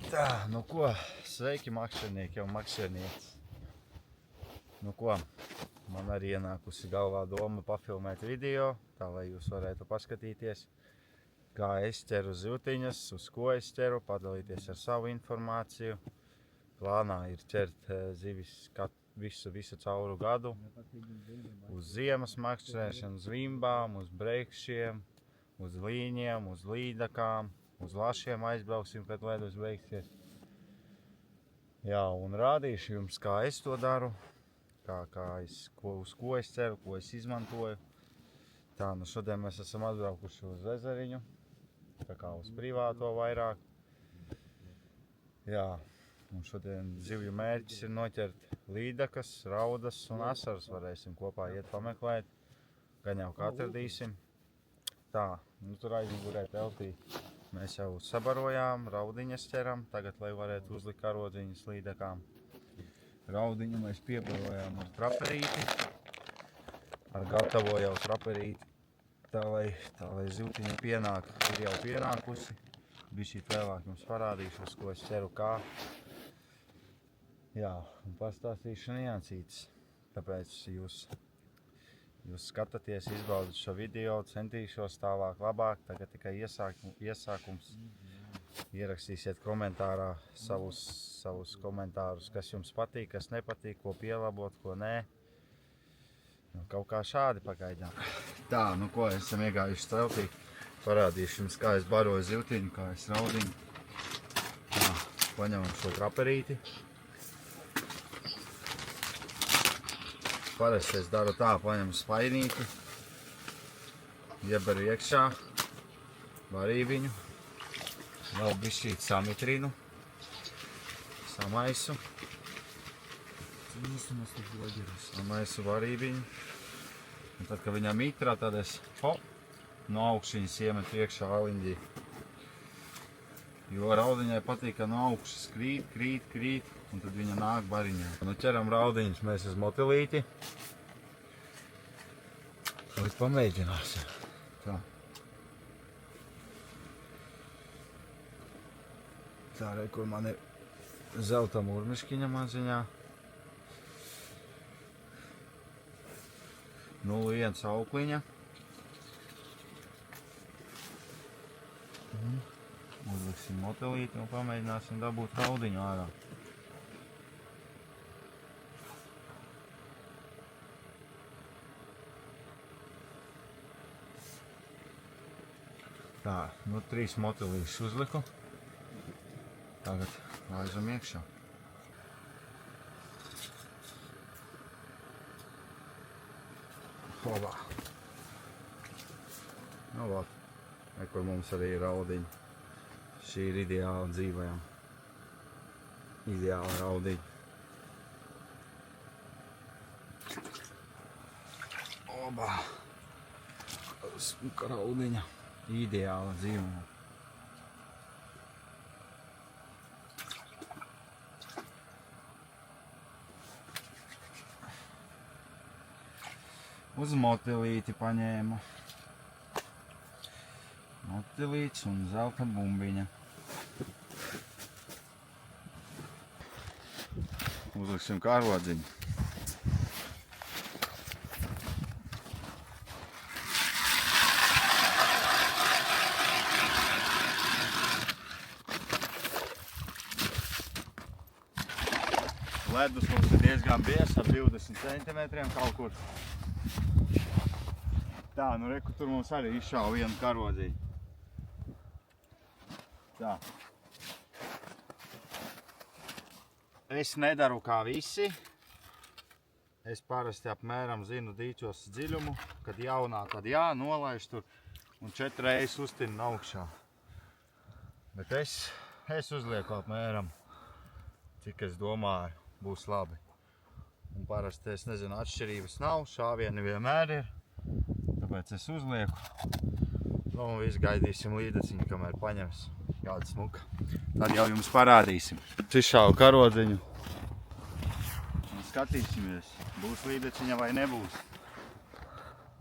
Tā, nu ko, sveiki makšķernieki un makšķernieces. Nu ko, man arī ienākusi galvā doma pafilmēt video, tā lai jūs varētu paskatīties, kā es ķeru zivtiņas, uz ko es ķeru, padalīties ar savu informāciju. Plānā ir ķert zivis visu cauru gadu, uz ziemas makšķerēšanu, uz vimbām, uz breikšiem, uz līņiem, uz līdakām, uz lašiem aizbrauksim, kad ledus beigsies. Jā, un rādīšu jums, kā es to daru, uz ko es ceru, ko es izmantoju. Tā, nu šodien mēs esam atbraukuši uz ezeriņu, tā kā uz privāto vairāk. Jā, un šodien zivju mērķis ir noķert līdakas, raudas un asaras. Varēsim kopā iet pameklēt, gan jau kā atradīsim. Tā, nu tur aizmugurē teltī mēs jau sabarojām, raudiņas ķeram, tagad, lai varētu uzlikt karodziņas līdakām. Raudiņu mēs piebarojām ar traperīti, ar gatavo jau traperīti, tā lai zivtiņa pienāk, ir jau pienākusi. Bišķīt vēlāk jums parādīšu, uz ko es ķeru kā. Jā, un pastāstīšu niansītes, tāpēc jūs skatāties, izbaudat šo video, centīšos tālāk labāk, tagad tikai iesākums. Ierakstīsiet komentārā savus komentārus, kas jums patīk, kas nepatīk, ko pielabot, ko nē. Nu, kaut kā šādi pagaidām. Tā, nu ko, esam iegājuši teltī, parādīšu jums, kā es baroju zivtiņu, kā es raudiņu. Tā, paņemam šo traperīti. Parasti es daru tā, paņemu spainīti, ieberu iekšā varībiņu, vēl bišķīt samitrinu, samaisu varībiņu. Un tad, kad viņam mitrā, tad es no augšņas iemetu iekšā aliņģī. Jo raudiņai patīk, ka no augšas krīt, un tad viņa nāk bariņā. Nu ķeram raudiņus mēs uz motilīti. Tad pamēģināsim. Tā. Tā, kur man ir zelta murmiškiņa maziņā. 0,1 aukliņa. Uzliksim motilīti un pamēģināsim dabūt raudiņu ārā. Tā, nu 3 motilīšus uzliku. Tagad laižam iekšā. Hobā. Nu, vāt. Kur mums arī ir raudiņi. Šī ir ideāla dzīvajām. Ideāla raudiņa. Obā. Smuka raudiņa. Ideāla dzīvajām. Uz motilīti paņēmu. Motilīts un zelta bumbiņa. Uzliksim karodziņu. Ledus mums ir diezgan biezs, ap 20 centimetriem kaut kur. Tā, nu reku tur mums arī izšāva vienu karodziņu. Tā. Es nedaru kā visi. Es parasti apmēram zinu dīķos dziļumu, kad jaunā, tad jā, nolaiž tur un 4 reizes uztinu augšā. Bet es uzlieku apmēram, cik es domāju, būs labi. Un parasti, es nezinu, atšķirības nav, šāvieni vienmēr ir, tāpēc es uzlieku. Nu, un visu gaidīsim līdaciņu, kamēr paņems kāda smuka. Tad jau jums parādīsim. Izšāvu karodziņu. Un skatīsimies, būs līdaciņa vai nebūs.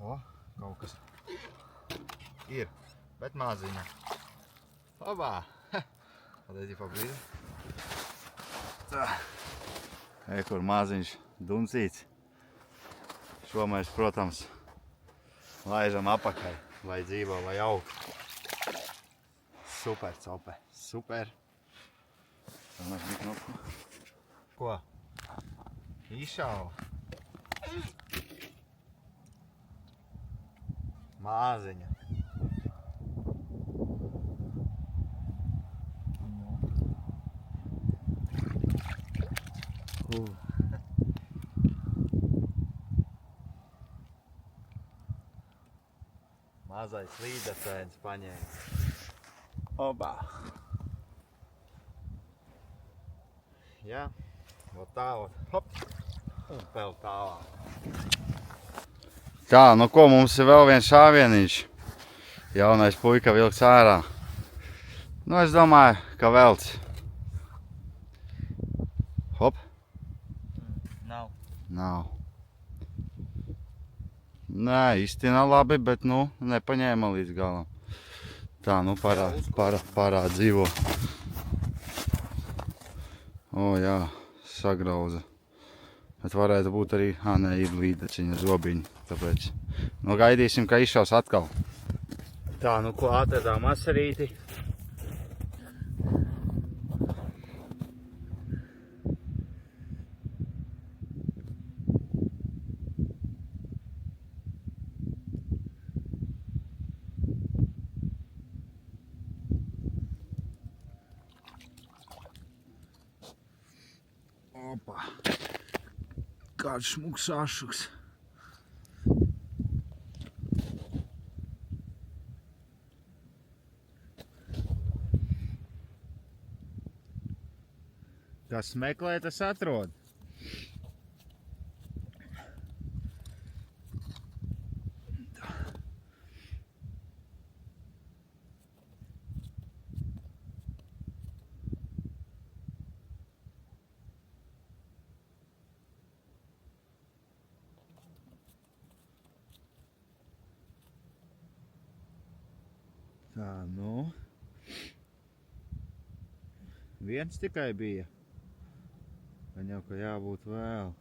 O, kaut kas ir, bet maziņa. Labā! Kādēļ pa brīdi? Tā. Kur maziņš duncīts. Šo mēs, protams, laižam apakai, lai dzīvo, lai aug. Super cope, super. Ko? Išauva. Māziņa. Mazais līdacēns paņēma. Oba! Jā, vot tā, hop, un vēl tālāk. Tā, nu ko, mums ir vēl viens šāvieniņš. Jaunais puika vilks ārā. Nu, es domāju, ka velts. Hop. Nav. Nē, īsti nav labi, bet, nu, nepaņēma līdz galam. Tā, nu, parā dzīvo. O, jā, sagrauza. Bet varētu būt arī, nē, ir līdačiņa zobiņi, tāpēc. Nu, gaidīsim, ka izšaus atkal. Tā, nu, ko atradām asarīti. Opa! Kāds šmuks ašuks. Kas meklē, tas atrod. Tā, nu. Viens tikai bija. Gan jau, ka jābūt vēl.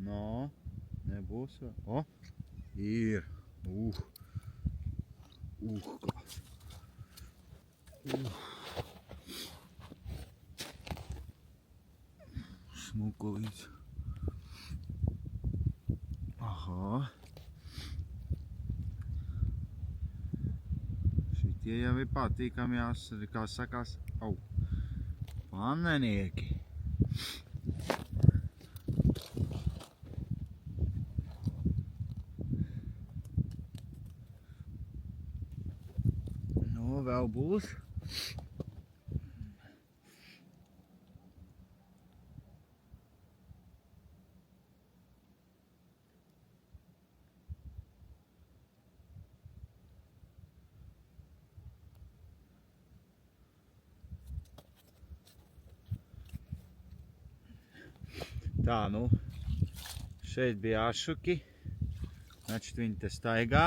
No, nebūs vēl. O, ir. Kāds. Smukulīts. Aha. Šitie jau ir patīkami jāsari, kā sakās, panenieki. Nu, vēl būs. Tā, nu, šeit bija ašuki, znači viņi te staigā.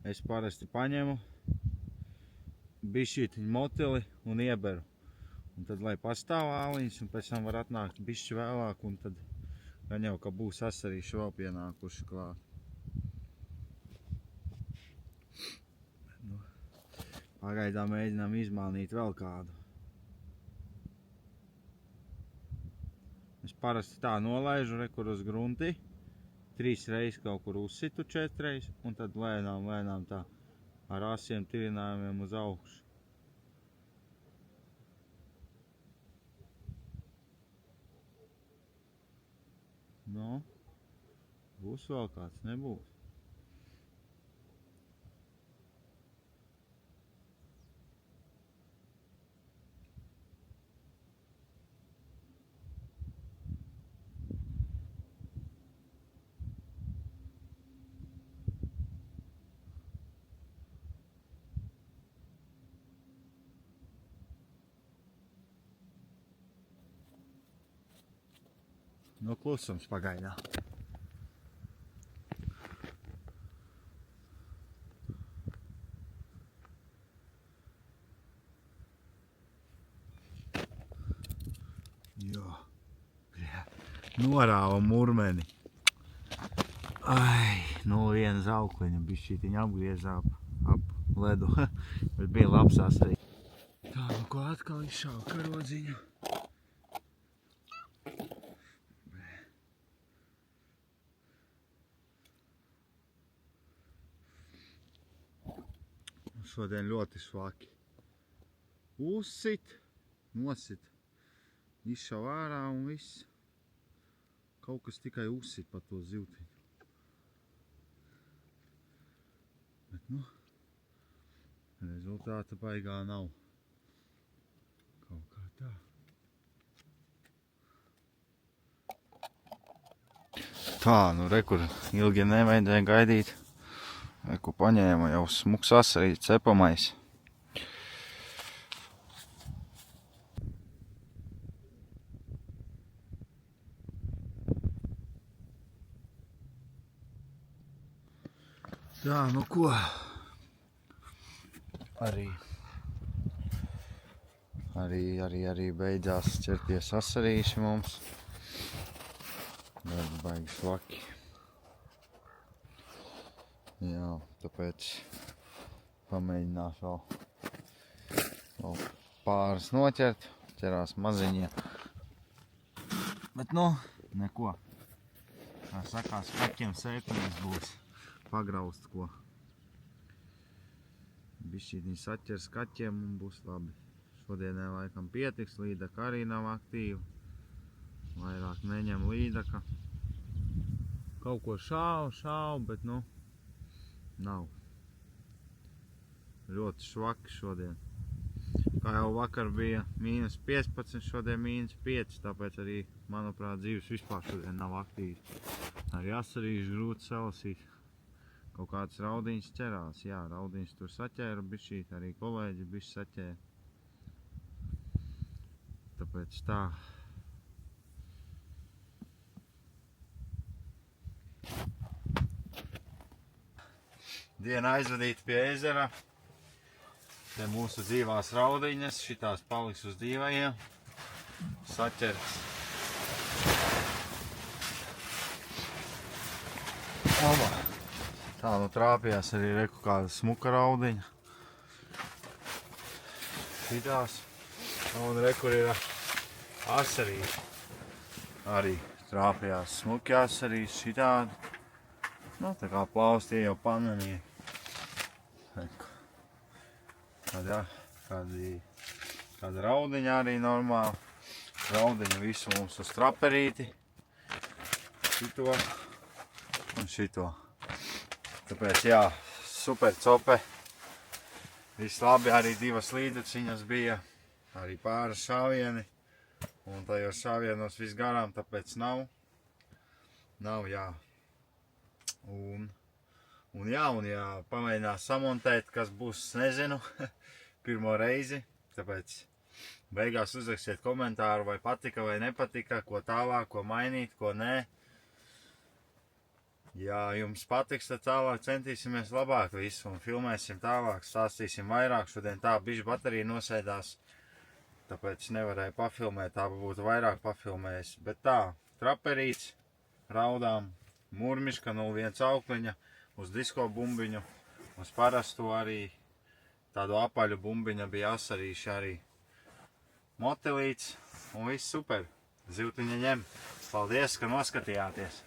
Es parasti paņemu bišķītiņu motili un ieberu. Un tad, lai pastāv āliņas, un pēc tam var atnākt bišķi vēlāk, un tad gan jau, ka būs asarīši vēl pienākuši klāt. Nu, pagaidām mēģinām izmānīt vēl kādu. Es parasti tā nolaižu, kur uz grunti, 3 reizes kaut kur uzsitu 4 reizes, un tad lēnām tā ar asiem tirinājumiem uz augšu. Nu, būs vēl kāds, nebūs. Nu, klusums pagaidā. Jo. Norāva murmeni. Ai, nu viena zaukliņa bišķītiņa apgriezā ap ledu. Bet bija labs arī. Tā, nu ko atkal izšāva karodziņu. Šodien ļoti svaki. Uzsit, nosit, izšauj ārā un viss. Kaut kas tikai uzsit pa to zivtiņu. Bet, nu, rezultāta baigā nav. Kaut kā tā. Tā, nu rekur ilgi nevajadzēja gaidīt. Reku paņēma jau smuks asarī cepamais. Tā, nu ko? Arī beidzās ķerties asarīši mums. Darbi baigi svaki. Jā, tāpēc pamēģināšu vēl pāris noķert. Ķerās maziņie. Bet nu, neko. Kā sakās, kaķiem sēkliņas būs pagraust ko. Bišķītiņi saķers kaķiem un būs labi. Šodienai laikam pietiks, līdaka arī nav aktīva. Vairāk neņem līdaka. Kaut ko šāvu, bet nu, nav. Ļoti švaki šodien. Kā jau vakar bija -15, šodien -5, tāpēc arī, manuprāt, dzīves vispār šodien nav aktīvs. Arī asarīši grūti salasīt. Kaut kāds raudiņš ķerās, jā, raudiņš tur saķēra bišķīt, arī kolēģi bišķi saķēra. Tāpēc tā. Diena aizvadīta pie ezera. Te mūsu dzīvās raudiņas, šitās paliks uz dīvajiem. Saķerts. Oba. Tā, nu trāpījās arī reku kāda smuka raudiņa. Šitās. Un rekur ir asarīši. Arī trāpījās smuki asarīši šitādi. Nu, tā kā plaustie jau pamanīja. Kāda raudiņa arī normāli. Raudiņa visu mums uz traperīti. Šito un šito. Tāpēc jā, super cope. Viss labi, arī divas līdaciņas bija. Arī pāris šāvieni. Un tajos šāvienos viss garām, tāpēc nav. Nav, jā. Un jā, pamēģinās samontēt, kas būs, nezinu, pirmo reizi. Tāpēc beigās uzrakstiet komentāru, vai patika vai nepatika, ko tālāk, ko mainīt, ko nē. Ja jums patiks, tad tālāk centīsimies labāk visu un filmēsim tālāk, stāstīsim vairāk. Šodien tā bišķi baterija nosēdās, tāpēc nevarēju pafilmēt, tā būtu vairāk pafilmējis. Bet tā, traperīts, raudām, murmiška 01 aukliņa, uz disko bumbiņu, uz parasto arī tādu apaļu bumbiņa bija asarīši arī. Motelīts un viss super. Zivtiņa ņem. Paldies, ka noskatījāties!